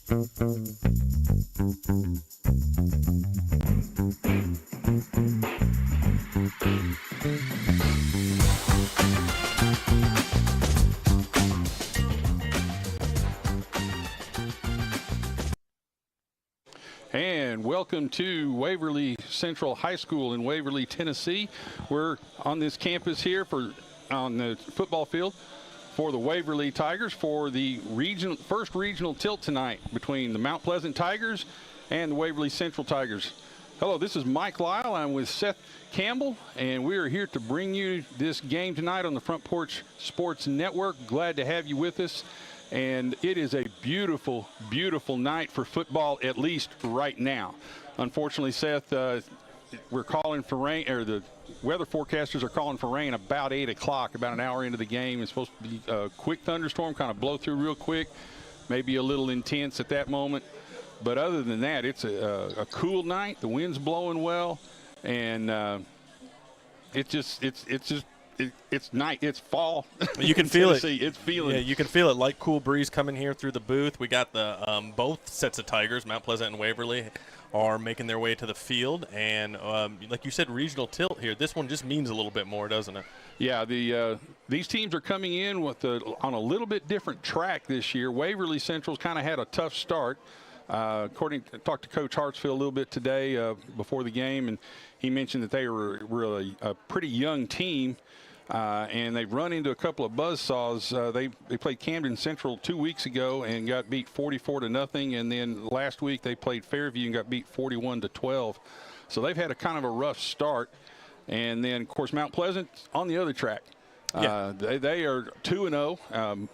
And welcome to Waverly Central High School in Waverly, Tennessee. We're on this campus here on the football field for the Waverly Tigers for the first regional tilt tonight between the Mount Pleasant Tigers and the Waverly Central Tigers. Hello, this is Mike Lyle. I'm with Seth Campbell, and we are here to bring you this game tonight on the Front Porch Sports Network. Glad to have you with us. And it is a beautiful, beautiful night for football, at least right now. Unfortunately, Seth, we're calling for rain, or the weather forecasters are calling for rain about 8 o'clock, about an hour into the game. It's supposed to be a quick thunderstorm, kind of blow through real quick, maybe a little intense at that moment. But other than that, it's a cool night. The wind's blowing well, and it's night. It's fall. You can feel it. It's feeling. Yeah, you can feel it. Light, cool breeze coming here through the booth. We got the both sets of Tigers, Mount Pleasant and Waverly, are making their way to the field. And like you said, regional tilt here. This one just means a little bit more, doesn't it? Yeah. These teams are coming in on a little bit different track this year. Waverly Central's kind of had a tough start. I talked to Coach Hartsfield a little bit today before the game, and he mentioned that they were really a pretty young team. And they've run into a couple of buzzsaws. They played Camden Central 2 weeks ago and got beat 44-0. And then last week they played Fairview and got beat 41-12. So they've had a kind of a rough start. And then, of course, Mount Pleasant on the other track. Yeah. They are 2-0,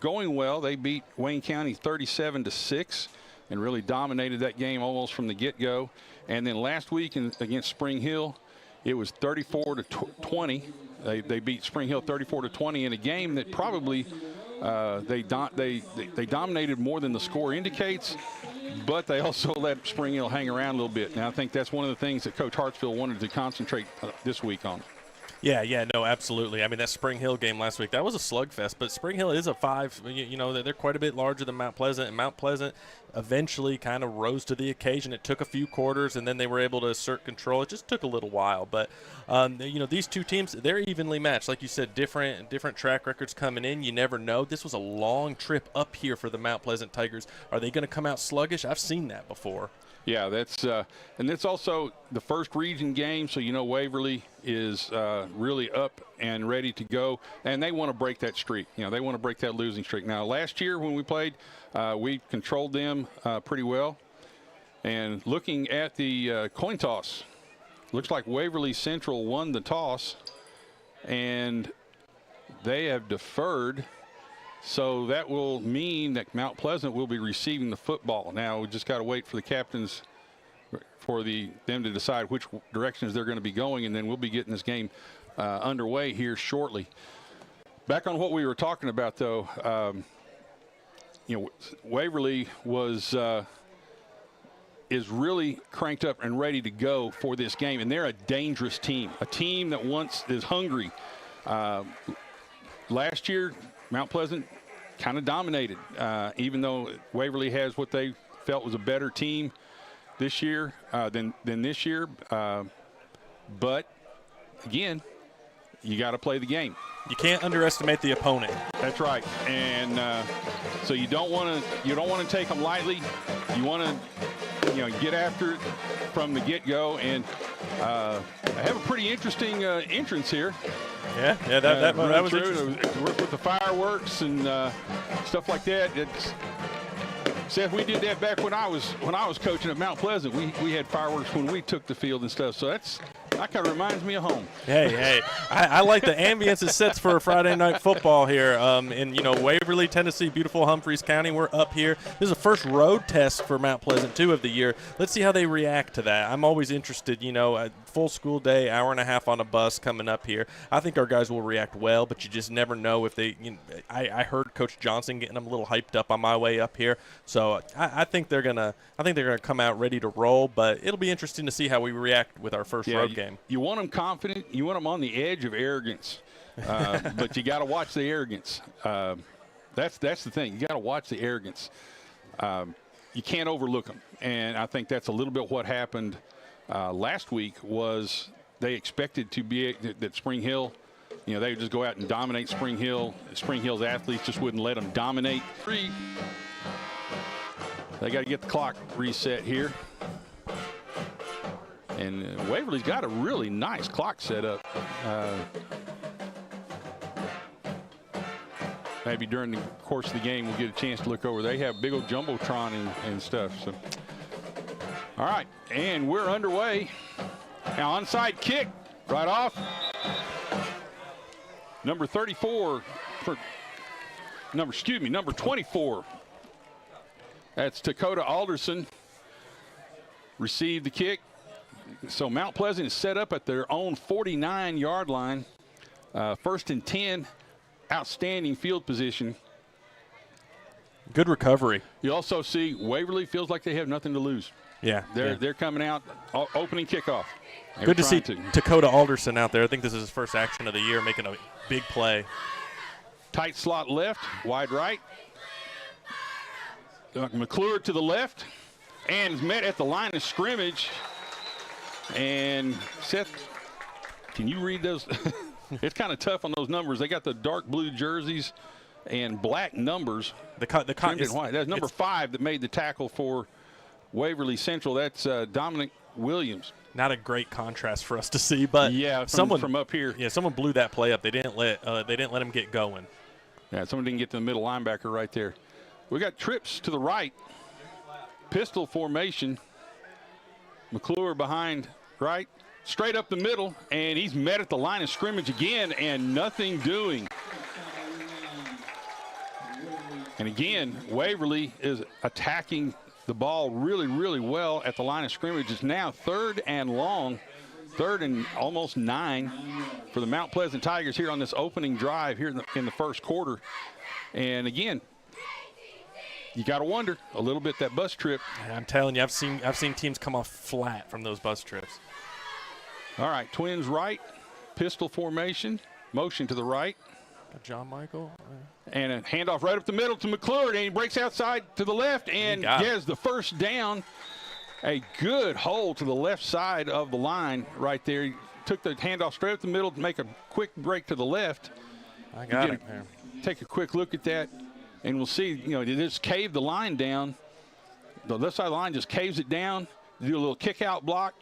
going well. They beat Wayne County 37-6 and really dominated that game almost from the get-go. And then last week against Spring Hill, it was 34-20. They beat Spring Hill 34-20 in a game that probably they dominated more than the score indicates, but they also let Spring Hill hang around a little bit. Now I think that's one of the things that Coach Hartsfield wanted to concentrate this week on. Yeah, no, absolutely. I mean, that Spring Hill game last week, that was a slugfest, but Spring Hill is a 5. You know, they're quite a bit larger than Mount Pleasant, and Mount Pleasant eventually kind of rose to the occasion. It took a few quarters, and then they were able to assert control. It just took a little while, but, you know, these two teams, they're evenly matched. Like you said, different track records coming in. You never know. This was a long trip up here for the Mount Pleasant Tigers. Are they going to come out sluggish? I've seen that before. Yeah, and it's also the first region game, so you know Waverly is really up and ready to go, and they want to break that streak. You know, they want to break that losing streak. Now, last year when we played, we controlled them pretty well. And looking at the coin toss, looks like Waverly Central won the toss, and they have deferred. So that will mean that Mount Pleasant will be receiving the football. Now we just got to wait for the captains, for them to decide which directions they're going to be going, and then we'll be getting this game underway here shortly. Back on what we were talking about, though, you know, Waverly is really cranked up and ready to go for this game, and they're a dangerous team, a team that is hungry. Last year, Mount Pleasant kind of dominated, even though Waverly has what they felt was a better team this year than this year. But again, you got to play the game. You can't underestimate the opponent. That's right, and so you don't want to take them lightly. You want to get after it from the get-go, and I have a pretty interesting entrance here. Yeah, that was interesting. Work with the fireworks and stuff like that. Seth, we did that back when I was coaching at Mount Pleasant. We had fireworks when we took the field and stuff. So that kind of reminds me of home. Hey, I like the ambience it sets for a Friday night football here in Waverly, Tennessee, beautiful Humphreys County. We're up here. This is the first road test for Mount Pleasant 2 of the year. Let's see how they react to that. I'm always interested, a full school day, hour and a half on a bus coming up here. I think our guys will react well, but you just never know if they I heard Coach Johnson getting them a little hyped up on my way up here. So I think they're gonna come out ready to roll, but it'll be interesting to see how we react with our first road game. You want them confident. You want them on the edge of arrogance, but you got to watch the arrogance. That's the thing. You got to watch the arrogance. you can't overlook them. And I think that's a little bit what happened last week. Was they expected to be that Spring Hill, they would just go out and dominate Spring Hill. Spring Hill's athletes just wouldn't let them dominate. They got to get the clock reset here. And Waverly's got a really nice clock set up. Maybe during the course of the game we'll get a chance to look over. They have big old jumbotron and stuff. So, all right, and we're underway. Now onside kick right off. Number 34 for number 24. That's Dakota Alderson. Received the kick. So Mount Pleasant is set up at their own 49-yard line. 1st and 10. Outstanding field position. Good recovery. You also see Waverly feels like they have nothing to lose. Yeah. They're coming out, opening kickoff. Good to see Dakota Alderson out there. I think this is his first action of the year, making a big play. Tight slot left, wide right. McClure to the left, and is met at the line of scrimmage. And Seth, can you read those? It's kind of tough on those numbers. They got the dark blue jerseys and black numbers. White. That's number 5 that made the tackle for Waverly Central. That's Dominic Williams. Not a great contrast for us to see, but someone from up here. Yeah, someone blew that play up. They didn't let him get going. Yeah, someone didn't get to the middle linebacker right there. We got trips to the right. Pistol formation. McClure behind right. Straight up the middle, and he's met at the line of scrimmage again, and nothing doing. And again, Waverly is attacking the ball really, really well at the line of scrimmage. It's now 3rd and long, 3rd and almost 9 for the Mount Pleasant Tigers here on this opening drive here in the first quarter. And again, you got to wonder a little bit that bus trip. I'm telling you, I've seen teams come off flat from those bus trips. All right, Twins right, pistol formation, motion to the right. John Michael. And a handoff right up the middle to McClure, and he breaks outside to the left and gets the first down. A good hold to the left side of the line right there. He took the handoff straight up the middle to make a quick break to the left. I got it there. Take a quick look at that, and we'll see, they just caved the line down. The left side of the line just caves it down, do a little kick-out block,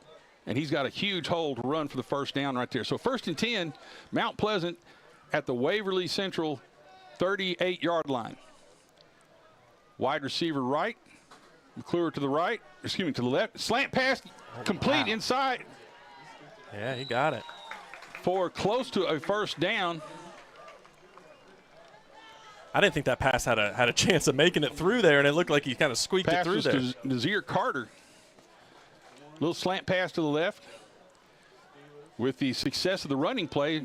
and he's got a huge hole to run for the first down right there. So 1st and 10, Mount Pleasant at the Waverly Central 38-yard line. Wide receiver right, McClure to the left. Slant pass, complete inside. Yeah, he got it. For close to a first down. I didn't think that pass had a chance of making it through there, and it looked like he kind of squeaked it through there. To Nazir Carter. Little slant pass to the left. With the success of the running play,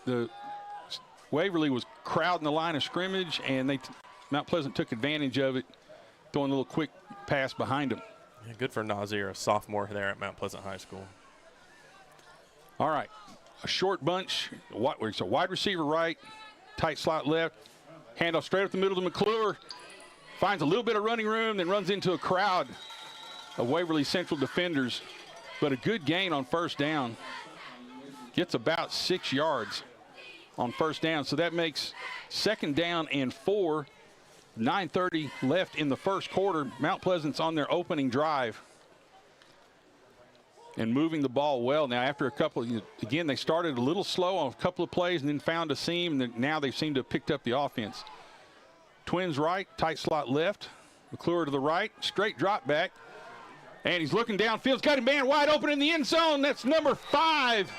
the Waverly was crowding the line of scrimmage, and Mount Pleasant took advantage of it, throwing a little quick pass behind him. Yeah, good for Nazir, a sophomore there at Mount Pleasant High School. All right, a short bunch, so wide receiver right, tight slot left, handoff straight up the middle to McClure, finds a little bit of running room, then runs into a crowd of Waverly Central defenders, but a good gain on first down. Gets about 6 yards on first down, so that makes 2nd down and 4. 9:30 left in the first quarter. Mount Pleasant's on their opening drive and moving the ball well. Now, after a couple, again, they started a little slow on a couple of plays and then found a seam, and now they seem to have picked up the offense. Twins right, tight slot left. McClure to the right, straight drop back. And he's looking downfield. He's got a man wide open in the end zone. That's number 5.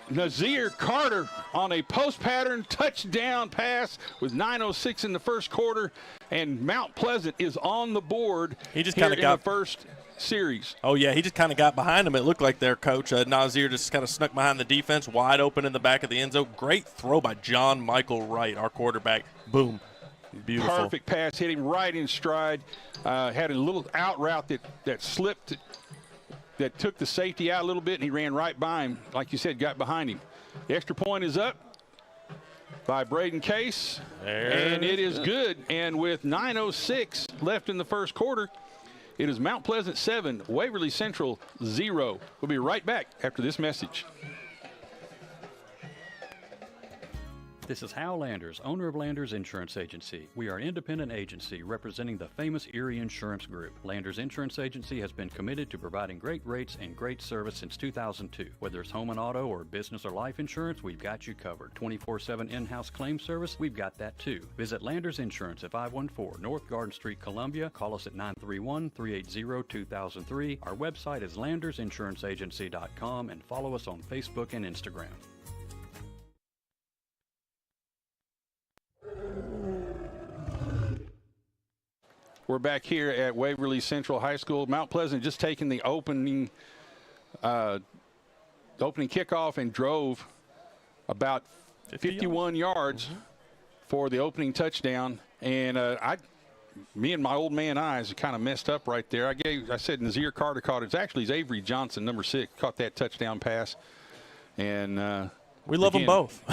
Nazir Carter on a post pattern touchdown pass with 9:06 in the first quarter, and Mount Pleasant is on the board. He just kind of got the first series. Oh yeah, he just kind of got behind him. It looked like their coach Nazir just kind of snuck behind the defense, wide open in the back of the end zone. Great throw by John Michael Wright, our quarterback. Boom. Beautiful. Perfect pass, hit him right in stride. Had a little out route that slipped, that took the safety out a little bit, and he ran right by him. Like you said, got behind him. The extra point is up. by Braden Case. And it is good. And with 9:06 left in the first quarter, it is Mount Pleasant 7, Waverly Central 0. We'll be right back after this message. This is Hal Landers, owner of Landers Insurance Agency. We are an independent agency representing the famous Erie Insurance Group. Landers Insurance Agency has been committed to providing great rates and great service since 2002. Whether it's home and auto or business or life insurance, we've got you covered. 24/7 in-house claim service, we've got that too. Visit Landers Insurance at 514 North Garden Street, Columbia. Call us at 931-380-2003. Our website is landersinsuranceagency.com and follow us on Facebook and Instagram. We're back here at Waverly Central High School. Mount Pleasant just taking the opening kickoff and drove about 51 yards for the opening touchdown. And me and my old man eyes kind of messed up right there. I said Nazir Carter caught it. It's actually Avery Johnson, number 6, caught that touchdown pass. And we love them both.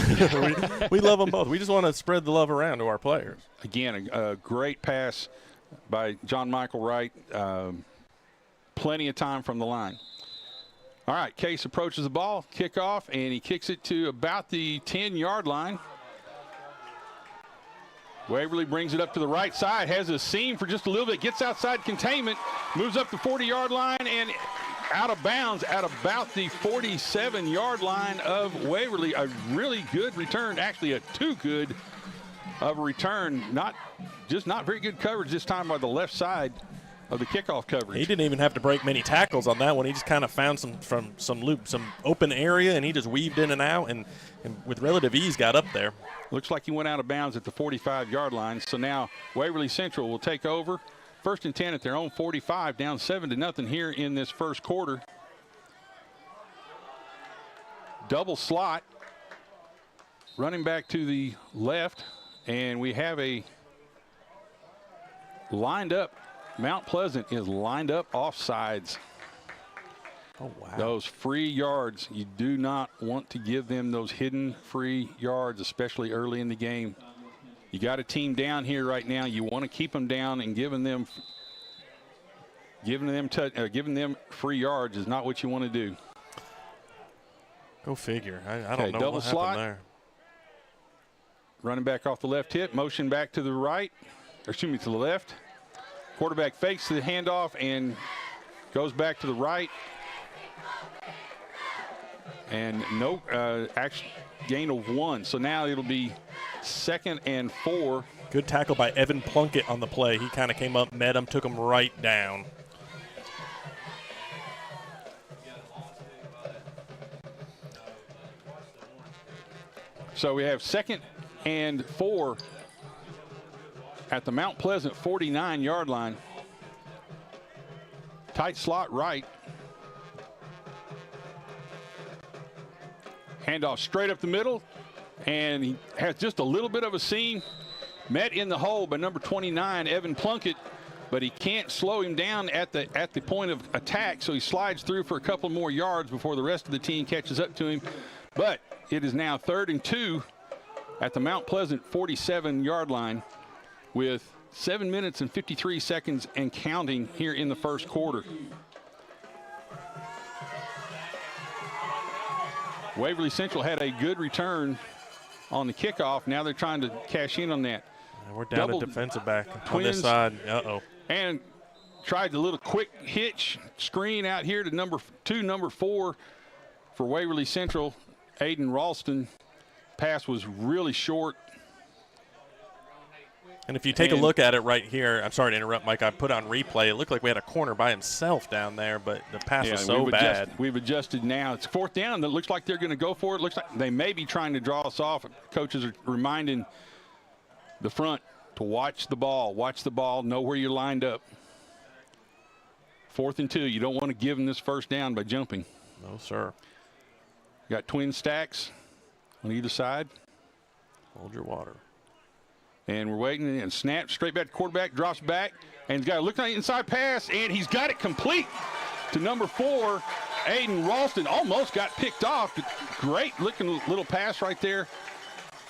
we love them both. We just want to spread the love around to our players. Again, a great pass by John Michael Wright. Plenty of time from the line. All right, Case approaches the ball, kickoff, and he kicks it to about the 10-yard line. Waverly brings it up to the right side, has a seam for just a little bit, gets outside containment, moves up the 40-yard line, and out of bounds at about the 47-yard line of Waverly. A really good return, actually a too good of a return. Not very good coverage this time by the left side of the kickoff coverage. He didn't even have to break many tackles on that one. He just kind of found some open area, and he just weaved in and out, and with relative ease got up there. Looks like he went out of bounds at the 45-yard line. So now Waverly Central will take over. 1st and 10 at their own 45, down 7-0 here in this first quarter. Double slot. Running back to the left, and we have a lined up. Mount Pleasant is lined up offsides. Oh, wow. Those free yards, you do not want to give them those hidden free yards, especially early in the game. You got a team down here right now. You want to keep them down, and giving them free yards is not what you want to do. Go figure. I don't know double what slot. happened there. Running back off the left hip, motion back to the right, or excuse me, to the left. Quarterback fakes the handoff and goes back to the right. And no actual gain of 1. So now it'll be 2nd and 4. Good tackle by Evan Plunkett on the play. He kind of came up, met him, took him right down. So we have 2nd and 4 at the Mount Pleasant 49-yard line. Tight slot right. Handoff straight up the middle, and he has just a little bit of a seam. Met in the hole by number 29, Evan Plunkett, but he can't slow him down at the point of attack, so he slides through for a couple more yards before the rest of the team catches up to him. But it is now 3rd and 2 at the Mount Pleasant 47-yard line with 7 minutes and 53 seconds and counting here in the first quarter. Waverly Central had a good return on the kickoff. Now they're trying to cash in on that. And we're down to defensive back on this side. Uh-oh. And tried the little quick hitch screen out here to number 4 for Waverly Central. Aiden Ralston. Pass was really short. And if you take a look at it right here, I'm sorry to interrupt, Mike. I put on replay. It looked like we had a corner by himself down there, but the pass was so bad. We've adjusted now. It's 4th down. It looks like they're going to go for it. Looks like they may be trying to draw us off. Coaches are reminding the front to watch the ball. Watch the ball. Know where you're lined up. 4th and 2. You don't want to give them this first down by jumping. No, sir. Got twin stacks on either side. Hold your water. And we're waiting, and snap straight back to quarterback, drops back, and he's got to look at the inside pass, and he's got it complete to number 4, Aiden Ralston. Almost got picked off. Great looking little pass right there.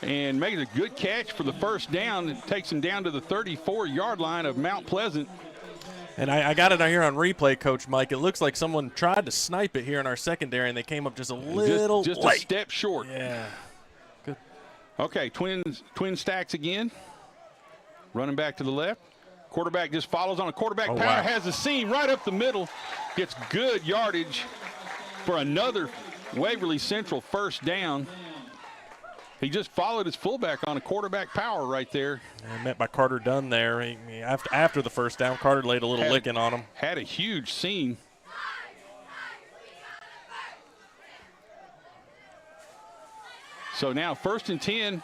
and makes a good catch for the first down. It takes him down to the 34-yard line of Mount Pleasant. And I got it here on replay, Coach Mike. It looks like someone tried to snipe it here in our secondary, and they came up just a little just late. A step short. Yeah. Good. Okay, twin stacks again. Running back to the left. Quarterback just follows on a quarterback power. Wow. Has the seam right up the middle. Gets good yardage for another Waverly Central first down. He just followed his fullback on a quarterback power right there. And met by Carter Dunn there. After the first down, Carter laid a little licking on him. Had a huge seam. So now 1st and 10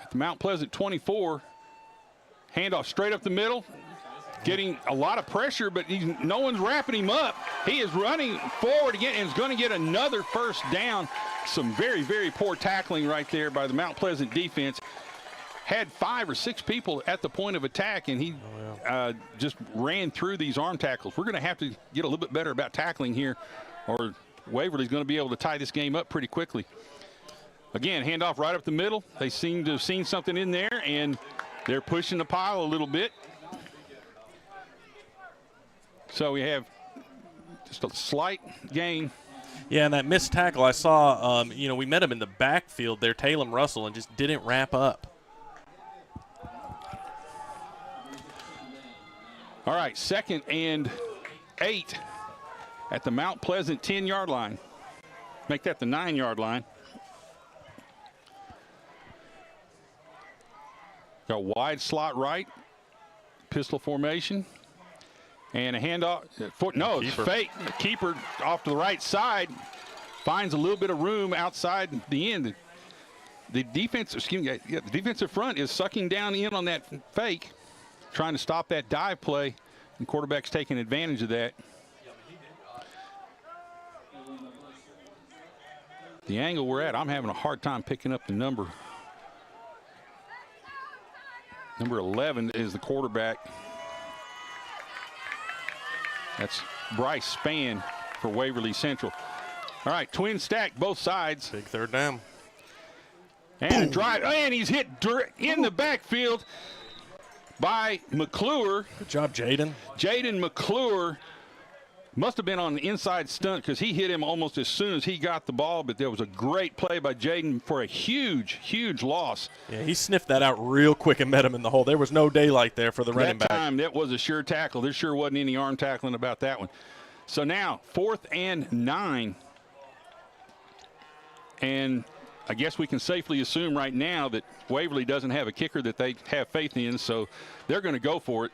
at the Mount Pleasant 24. Handoff straight up the middle. Getting a lot of pressure, but no one's wrapping him up. He is running forward again and is going to get another first down. Some very, very poor tackling right there by the Mount Pleasant defense. Had 5 or 6 people at the point of attack, and he just ran through these arm tackles. We're going to have to get a little bit better about tackling here, or Waverly's going to be able to tie this game up pretty quickly. Again, handoff right up the middle. They seem to have seen something in there, and they're pushing the pile a little bit. So we have just a slight gain. Yeah, and that missed tackle, I saw, we met him in the backfield there, Talem Russell, and just didn't wrap up. All right, 2nd and 8 at the Mount Pleasant 10-yard line. Make that the 9-yard line. Got wide slot right, pistol formation. And a handoff. No, it's fake. The keeper off to the right side finds a little bit of room outside the end. The defense, the defensive front is sucking down in on that fake, trying to stop that dive play, and quarterback's taking advantage of that. The angle we're at, I'm having a hard time picking up the number. Number 11 is the quarterback. That's Bryce Spann for Waverly Central. All right, twin stack both sides. Big third down. And a drive, and he's hit in the backfield by McClure. Good job, Jaden. Jaden McClure must have been on the inside stunt because he hit him almost as soon as he got the ball, but there was a great play by Jaden for a huge, huge loss. Yeah, he sniffed that out real quick and met him in the hole. There was no daylight there for the running back. That time, that was a sure tackle. There sure wasn't any arm tackling about that one. So now, 4th and 9. And I guess we can safely assume right now that Waverly doesn't have a kicker that they have faith in, so they're going to go for it.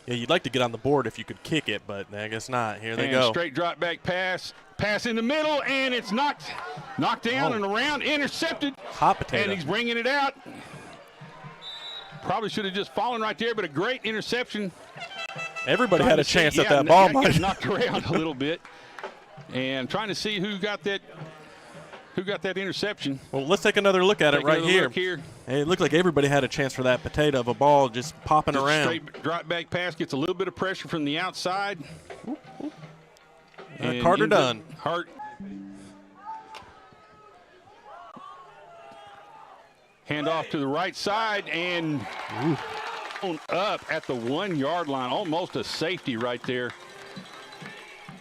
Yeah, you'd like to get on the board if you could kick it, but I guess not. Here they go. Straight drop back pass in the middle, and it's knocked down and around, intercepted. Hot potato. And he's bringing it out. Probably should have just fallen right there, but a great interception. Everybody had a chance at that ball, Mike. Knocked around a little bit, and trying to see who got that interception. Well, let's take another look at it right here. Hey, it looked like everybody had a chance for that potato of a ball just popping around. Straight drop back pass, gets a little bit of pressure from the outside. And Carter Dunn. Hart. Hand off to the right side and up at the 1-yard line. Almost a safety right there.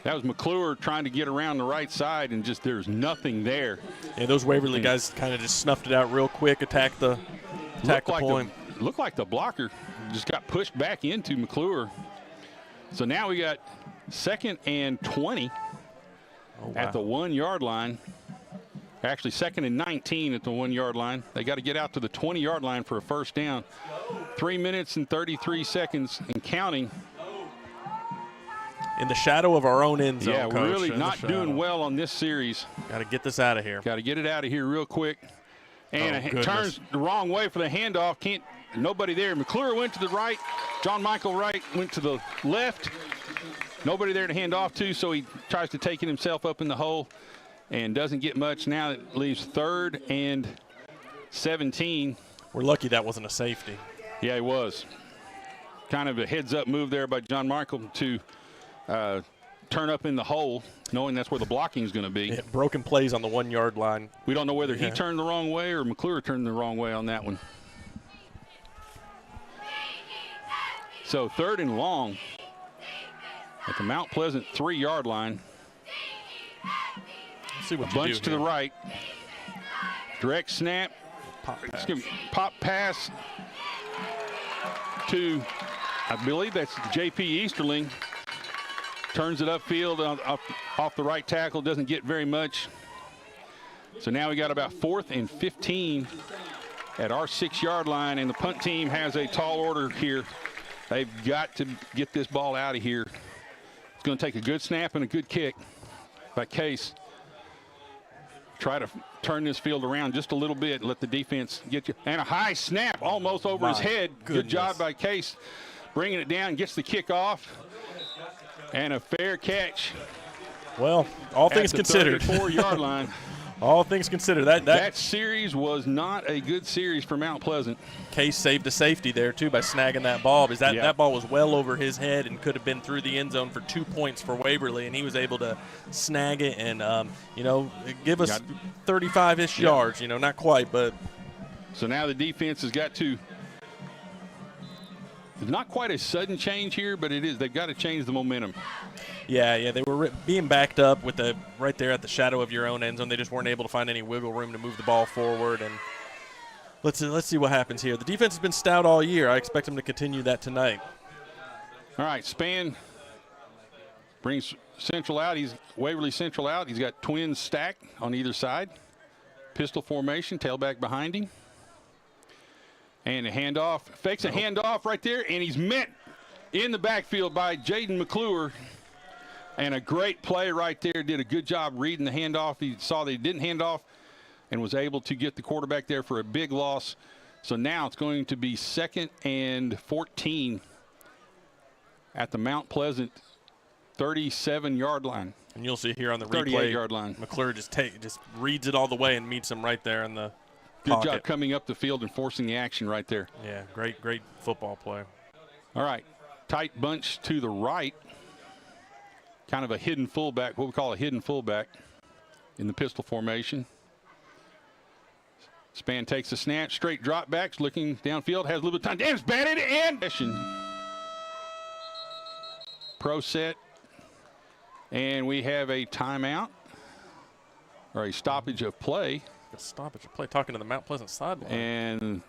That was McClure trying to get around the right side, and just there's nothing there. Yeah, those Waverly guys kind of just snuffed it out real quick, attacked the point. Looked like the blocker just got pushed back into McClure. So now we got 2nd and 20 at the 1-yard line. Actually, 2nd and 19 at the 1-yard line. They got to get out to the 20-yard line for a first down. 3 minutes and 33 seconds and counting. In the shadow of our own end zone, yeah, Coach. We're really not doing well on this series. Got to get this out of here. Got to get it out of here real quick. And it turns the wrong way for the handoff. Nobody there. McClure went to the right. John Michael Wright went to the left. Nobody there to hand off to, so he tries to take it himself up in the hole and doesn't get much. Now it leaves 3rd and 17. We're lucky that wasn't a safety. Yeah, it was. Kind of a heads-up move there by John Michael to turn up in the hole, knowing that's where the blocking is going to be. Yeah, broken plays on the 1 yard line. We don't know whether he turned the wrong way or McClure turned the wrong way on that one. So 3rd and long at the Mount Pleasant 3 yard line. Let's see what A bunch to the right. Direct snap. Pop pass to, I believe that's J.P. Easterling. Turns it upfield off the right tackle. Doesn't get very much. So now we got about 4th and 15 at our 6 yard line, and the punt team has a tall order here. They've got to get this ball out of here. It's going to take a good snap and a good kick by Case. Try to turn this field around just a little bit, let the defense get you. And a high snap almost over his head. Goodness. Good job by Case. Bringing it down, gets the kick off. And a fair catch. Well, all things considered. 4 yard line. All things considered. That series was not a good series for Mount Pleasant. Case saved a safety there, too, by snagging that ball. Because that ball was well over his head and could have been through the end zone for 2 points for Waverly, and he was able to snag it and, give us 35-ish yards. Not quite, but. So now the defense has got to. It's not quite a sudden change here, but it is. They've got to change the momentum. Yeah, they were being backed up with right there at the shadow of your own end zone. They just weren't able to find any wiggle room to move the ball forward. And let's see what happens here. The defense has been stout all year. I expect them to continue that tonight. All right, Span brings Central out. Waverly Central out. He's got twins stacked on either side. Pistol formation, tailback behind him. And a handoff. Fakes a handoff right there, and he's met in the backfield by Jaden McClure. And a great play right there. Did a good job reading the handoff. He saw that he didn't hand off and was able to get the quarterback there for a big loss. So now it's going to be 2nd and 14 at the Mount Pleasant 37-yard line. And you'll see here on the replay, 38-yard line. McClure just reads it all the way and meets him right there in the Good pocket. job coming up the field and forcing the action right there. Yeah, great football play. All right, tight bunch to the right. Kind of a hidden fullback, what we call a hidden fullback in the pistol formation. Span takes a snap, straight drop backs, looking downfield, has a little bit of time. And it's batted and pro set. And we have a timeout or a stoppage of play. A stoppage of play, talking to the Mount Pleasant sideline. And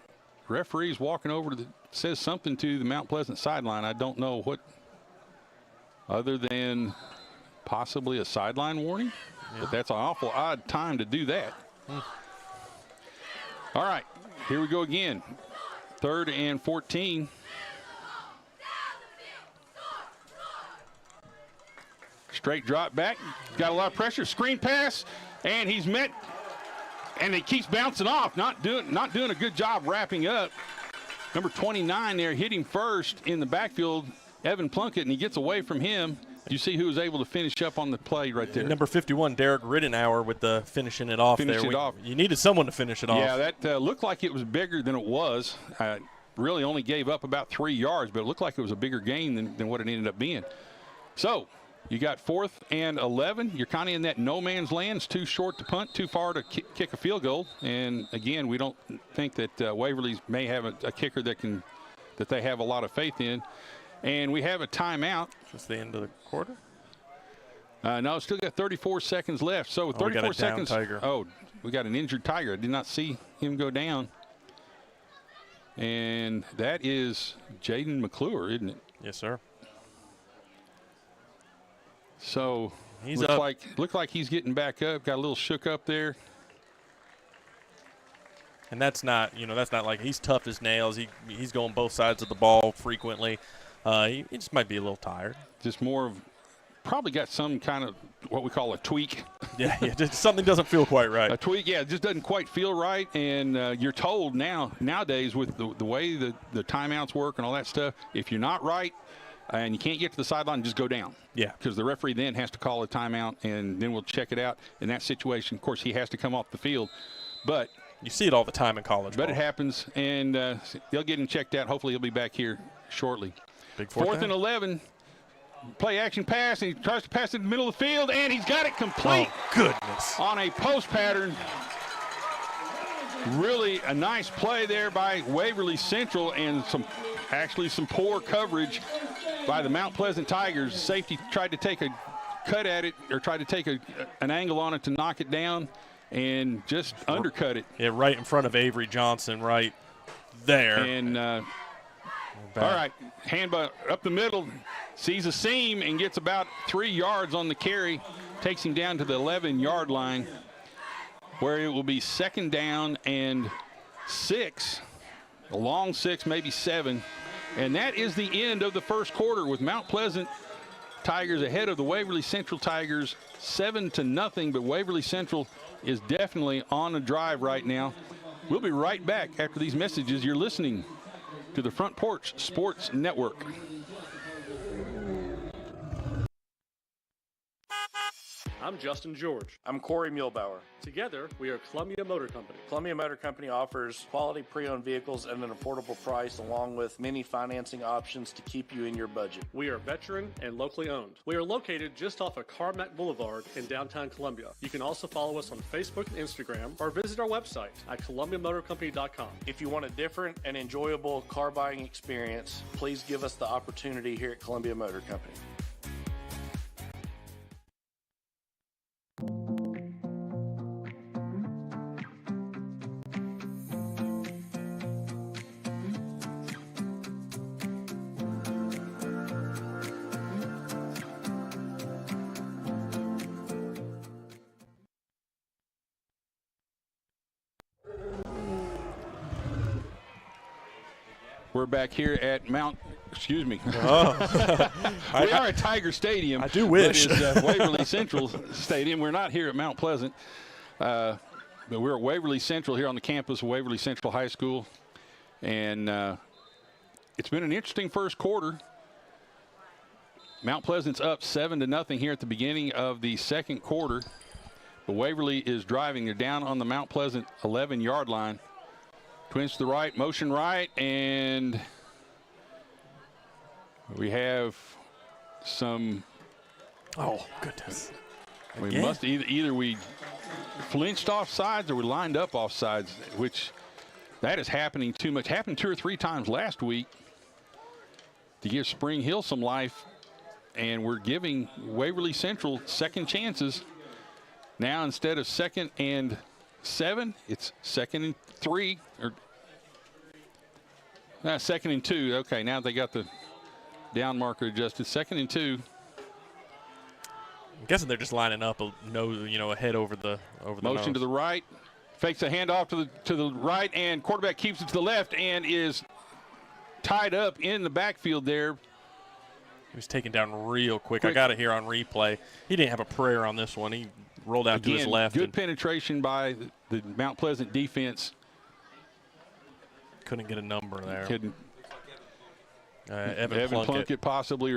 referee's walking over to says something to the Mount Pleasant sideline. I don't know what, other than possibly a sideline warning. Yeah. But that's an awful odd time to do that. All right, here we go again. 3rd and 14. Straight drop back. Got a lot of pressure. Screen pass, and he's met. And it keeps bouncing off. Not doing a good job wrapping up. Number 29 there hit him first in the backfield, Evan Plunkett, and he gets away from him. You see who was able to finish up on the play right there. Number 51, Derek Rittenauer, with the finishing it off there. You needed someone to finish it off. Yeah, that looked like it was bigger than it was. Really only gave up about 3 yards, but it looked like it was a bigger gain than what it ended up being. So you got 4th and 11. You're kind of in that no man's land. It's too short to punt, too far to kick a field goal. And again, we don't think that Waverly may have a kicker that they have a lot of faith in. And we have a timeout. Is the end of the quarter? No, still got 34 seconds left. So 34 seconds. Tiger. Oh, we got an injured Tiger. I did not see him go down. And that is Jaden McClure, isn't it? Yes, sir. So he's looked like he's getting back up. Got a little shook up there. And that's not like he's tough as nails. He's going both sides of the ball frequently. He just might be a little tired. Just more of, probably got some kind of what we call a tweak. Yeah, just something doesn't feel quite right. A tweak, yeah, it just doesn't quite feel right. And you're told nowadays with the way the timeouts work and all that stuff, if you're not right and you can't get to the sideline, just go down. Yeah. Because the referee then has to call a timeout, and then we'll check it out. In that situation, of course, he has to come off the field. But you see it all the time in college ball. But it happens, and they'll get him checked out. Hopefully he'll be back here shortly. Big 4th and 11. play action pass, and he tries to pass it in the middle of the field, and he's got it complete. Oh, goodness. On a post pattern. Really a nice play there by Waverly Central, and some poor coverage by the Mount Pleasant Tigers. Safety tried to take a cut at it, or tried to take an angle on it to knock it down, and just undercut it. Yeah, right in front of Avery Johnson, right there. And all right, handball up the middle, sees a seam and gets about 3 yards on the carry, takes him down to the 11-yard line, where it will be 2nd down and 6, a long 6, maybe 7. And that is the end of the first quarter, with Mount Pleasant Tigers ahead of the Waverly Central Tigers 7-0, but Waverly Central is definitely on a drive right now. We'll be right back after these messages. You're listening to the Front Porch Sports Network. I'm Justin George. I'm Corey Muehlbauer. Together, we are Columbia Motor Company. Columbia Motor Company offers quality pre-owned vehicles at an affordable price, along with many financing options to keep you in your budget. We are veteran and locally owned. We are located just off of Carmack Boulevard in downtown Columbia. You can also follow us on Facebook and Instagram, or visit our website at columbiamotorcompany.com. If you want a different and enjoyable car buying experience, please give us the opportunity here at Columbia Motor Company. We're back here at we are at Tiger Stadium. I do wish. That is Waverly Central Stadium. We're not here at Mount Pleasant, but we're at Waverly Central here on the campus of Waverly Central High School. And it's been an interesting first quarter. Mount Pleasant's up 7-0 here at the beginning of the second quarter. But Waverly is driving. They're down on the Mount Pleasant 11-yard line. Twins to the right, motion right, and we have some. Oh, goodness. We must either we flinched off sides or we lined up off sides, which that is happening too much. Happened 2 or 3 times last week to give Spring Hill some life, and we're giving Waverly Central second chances. Now instead of 2nd and 7, it's 2nd and 3, or 2nd and 2. Okay, now they got the down marker adjusted. 2nd and 2. I'm guessing they're just lining up a head over the motion nose. to the right, fakes a handoff to the right, and quarterback keeps it to the left and is tied up in the backfield there. He was taken down real quick. I got it here on replay. He didn't have a prayer on this one. He rolled out to his left. Good penetration by the Mount Pleasant defense. Couldn't get a number there. Couldn't. Evan Plunkett possibly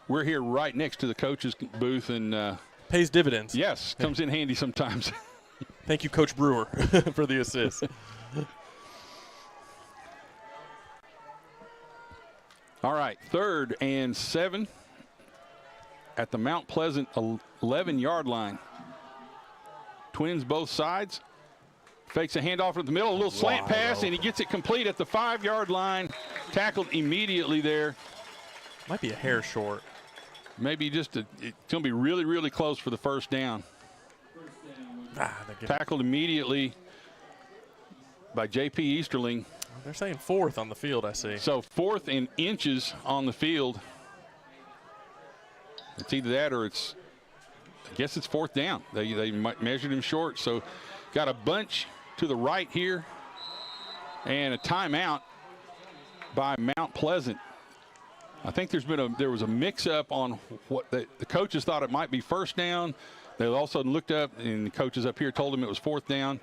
we're here right next to the coach's booth, and pays dividends. Yes, comes in handy sometimes. Thank you, Coach Brewer, for the assist. All right, 3rd and 7 at the Mount Pleasant 11-yard line. Twins both sides. Fakes a handoff in the middle, a little slant pass, and he gets it complete at the 5-yard line. Tackled immediately there. Might be a hair short. Maybe it's going to be really, really close for the first down. Tackled immediately by J.P. Easterling. They're saying 4th on the field, I see. So 4th and inches on the field. It's either that or I guess it's 4th down. They measured him short. So got a bunch to the right here and a timeout by Mount Pleasant. I think there was a mix-up on what the coaches thought it might be 1st down. They all of a sudden looked up, and the coaches up here told them it was 4th down,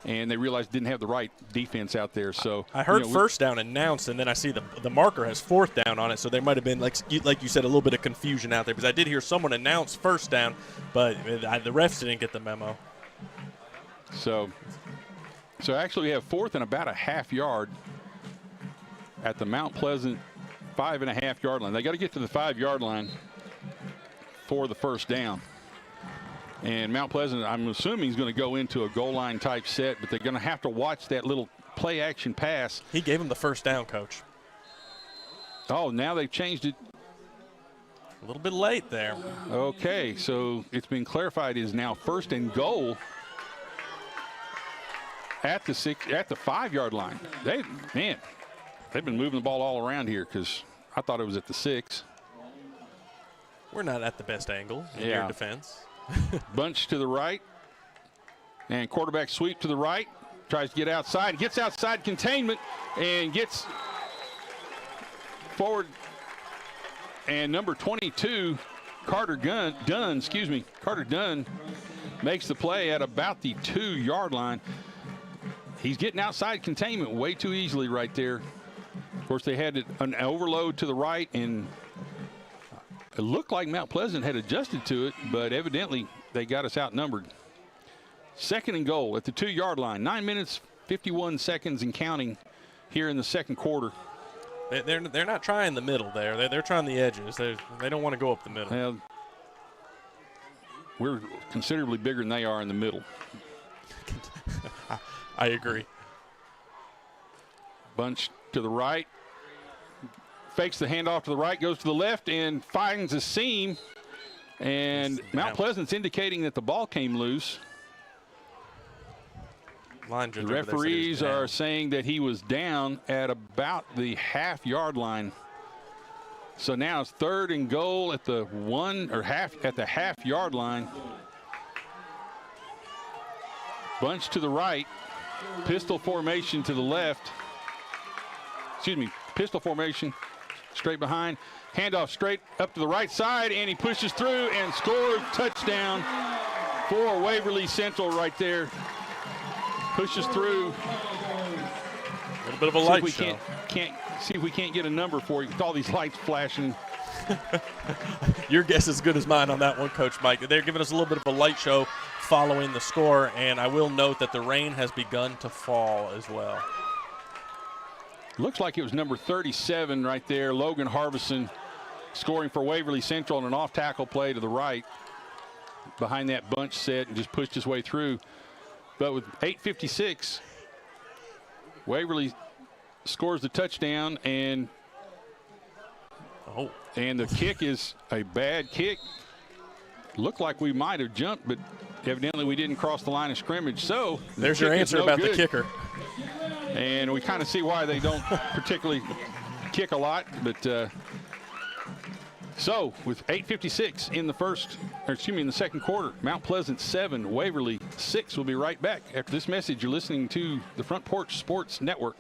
and they realized didn't have the right defense out there. So I heard 1st down announced, and then I see the marker has 4th down on it, so there might have been, like you said, a little bit of confusion out there, because I did hear someone announce 1st down, but the refs didn't get the memo. So actually we have 4th and about a half yard at the Mount Pleasant 5.5-yard line. They got to get to the 5-yard line for the first down. And Mount Pleasant, I'm assuming, is going to go into a goal line type set, but they're going to have to watch that little play action pass. He gave him the first down, Coach. Oh, now they've changed it. A little bit late there. Okay, so it's been clarified. It is now first and goal at the 5-yard line. They've been moving the ball all around here because I thought it was at the 6. We're not at the best angle in your defense. Bunch to the right, and quarterback sweep to the right. Tries to get outside, gets outside containment, and gets forward. And number 22, Carter Dunn makes the play at about the 2-yard line. He's getting outside containment way too easily right there. Of course, they had an overload to the right, and it looked like Mount Pleasant had adjusted to it, but evidently they got us outnumbered. Second and goal at the 2-yard line. 9 minutes, 51 seconds and counting here in the second quarter. They're not trying the middle there. They're trying the edges. They don't want to go up the middle. Well, we're considerably bigger than they are in the middle. I agree. Bunch to the right. Fakes the handoff to the right, goes to the left, and finds a seam. And Mount Pleasant's indicating that the ball came loose. The referees are saying that he was down at about the half-yard line. So now it's third and goal at the half-yard line. Bunch to the right, pistol formation to the left. Excuse me, pistol formation straight behind. Handoff straight up to the right side, and he pushes through and scores. Touchdown for Waverly Central right there. Pushes through. A little bit of a light show. See if we can't get a number for you with all these lights flashing. Your guess is as good as mine on that one, Coach Mike. They're giving us a little bit of a light show following the score, and I will note that the rain has begun to fall as well. Looks like it was number 37 right there, Logan Harbison, scoring for Waverly Central on an off-tackle play to the right behind that bunch set and just pushed his way through. But with 8:56, Waverly scores the touchdown, and the kick is a bad kick. Looked like we might have jumped, but evidently we didn't cross the line of scrimmage. So there's your answer about the kicker. And we kind of see why they don't particularly kick a lot. But so with 8:56 in the second quarter, Mount Pleasant 7, Waverly 6. We'll be right back after this message. You're listening to the Front Porch Sports Network.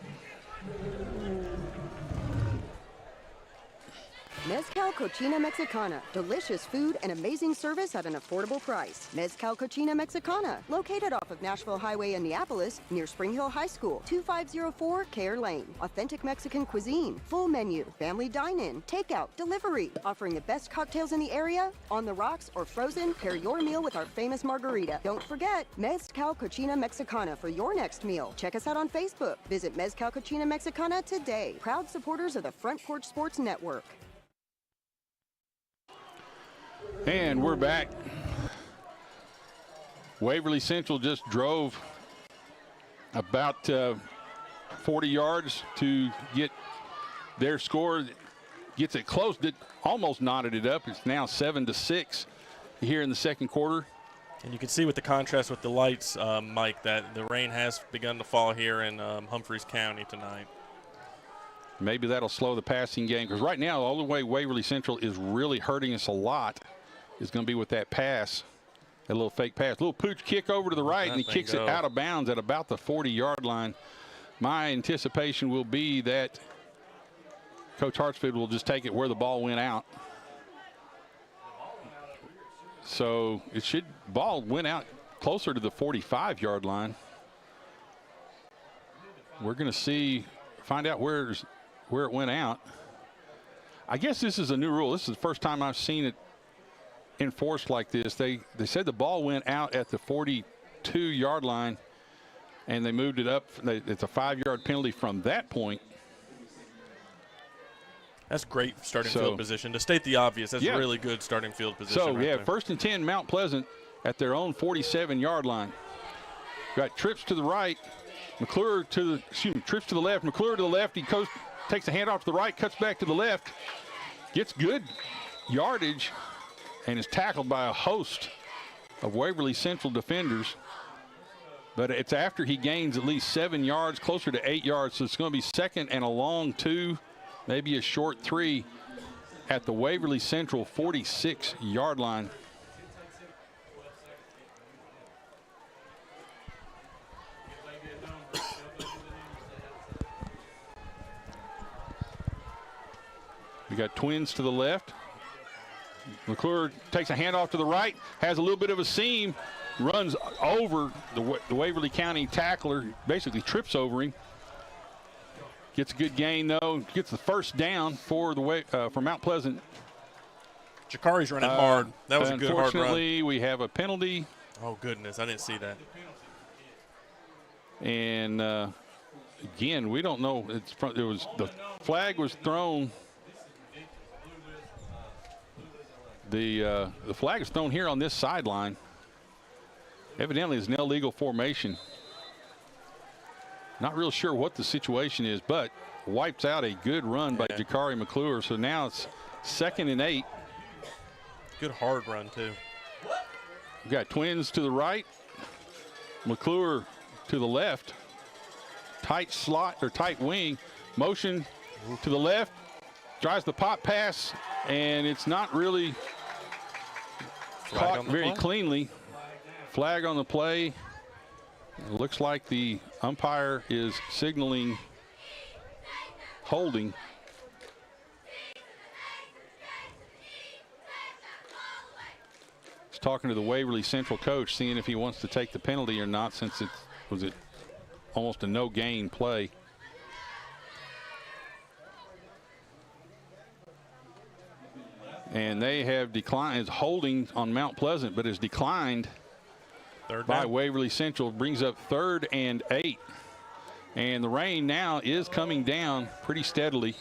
Mezcal Cochina Mexicana. Delicious food and amazing service at an affordable price. Mezcal Cochina Mexicana. Located off of Nashville Highway in Neapolis, near Spring Hill High School. 2504 Care Lane. Authentic Mexican cuisine. Full menu. Family dine-in. Takeout. Delivery. Offering the best cocktails in the area. On the rocks or frozen, pair your meal with our famous margarita. Don't forget, Mezcal Cochina Mexicana for your next meal. Check us out on Facebook. Visit Mezcal Cochina Mexicana today. Proud supporters of the Front Porch Sports Network. And we're back. Waverly Central just drove about 40 yards to get their score. Gets it close, almost knotted it up. It's now 7-6 here in the second quarter. And you can see with the contrast with the lights, Mike, that the rain has begun to fall here in Humphreys County tonight. Maybe that'll slow the passing game, because right now, all the way Waverly Central is really hurting us a lot is going to be with that pass, that little fake pass. Little pooch kick over to the right, and he kicks it out of bounds at about the 40-yard line. My anticipation will be that Coach Hartsfield will just take it where the ball went out. So ball went out closer to the 45-yard line. We're going to find out where it went out. I guess this is a new rule. This is the first time I've seen it enforced like this. They said the ball went out at the 42-yard line, and they moved it up. It's a 5-yard penalty from that point. That's great starting field position. To state the obvious, that's really good starting field position. So right there. 1st and 10, Mount Pleasant at their own 47-yard line. Got trips to the right, McClure to the trips to the left. McClure to the left. He takes the handoff to the right, cuts back to the left, gets good yardage, and is tackled by a host of Waverly Central defenders. But it's after he gains at least 7 yards, closer to 8 yards. So it's going to be 2nd and a long 2, maybe a short 3 at the Waverly Central 46-yard line. We got twins to the left. McClure takes a handoff to the right, has a little bit of a seam, runs over the Waverly County tackler, basically trips over him. Gets a good gain though. Gets the first down for Mount Pleasant. Jakari's running hard. That was a good hard run. Unfortunately, we have a penalty. Oh goodness, I didn't see that. And again, we don't know. The flag was thrown. The flag is thrown here on this sideline. Evidently, it's an illegal formation. Not real sure what the situation is, but wipes out a good run by Jakari McClure. So now it's 2nd and 8. Good hard run too. We've got twins to the right, McClure to the left. Tight slot or tight wing, motion to the left, tries the pop pass, and it's not really caught very cleanly. Flag on the play. It looks like the umpire is signaling holding. He's talking to the Waverly Central coach, seeing if he wants to take the penalty or not, since it was almost a no gain play. And they have declined, is holding on Mount Pleasant, but is declined by Waverly Central. Brings up 3rd and 8. And the rain now is coming down pretty steadily.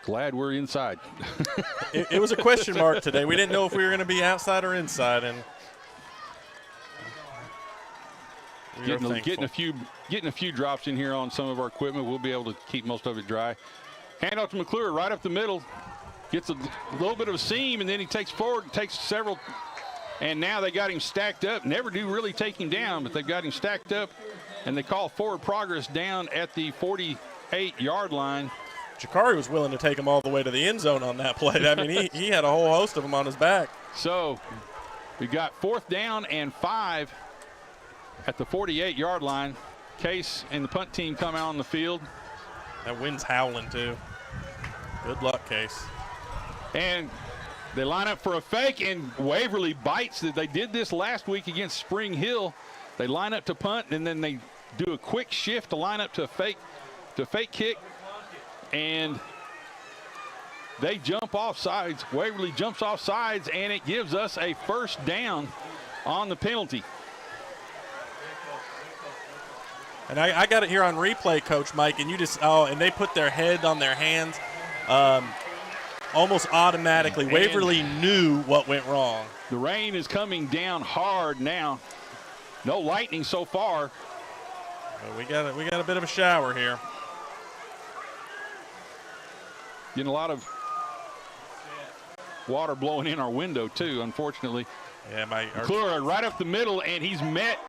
Glad we're inside. It was a question mark today. We didn't know if we were going to be outside or inside, and getting a few drops in here on some of our equipment. We'll be able to keep most of it dry. Handoff to McClure right up the middle. Gets a little bit of a seam, and then he takes forward, takes several, and now they got him stacked up. Never do really take him down, but they've got him stacked up, and they call forward progress down at the 48-yard line. Jakari was willing to take him all the way to the end zone on that play. I mean, he had a whole host of them on his back. So we got 4th down and 5 at the 48-yard line. Case and the punt team come out on the field. That wind's howling too. Good luck, Case. And they line up for a fake, and Waverly bites. They did this last week against Spring Hill. They line up to punt, and then they do a quick shift to line up to a fake kick, and they jump off sides. Waverly jumps off sides, and it gives us a 1st down on the penalty. And I got it here on replay, Coach Mike, and and they put their head on their hands almost automatically. And Waverly knew what went wrong. The rain is coming down hard now. No lightning so far. Well, we got a bit of a shower here. Getting a lot of water blowing in our window too, unfortunately. Yeah, McClure right up the middle, and he's met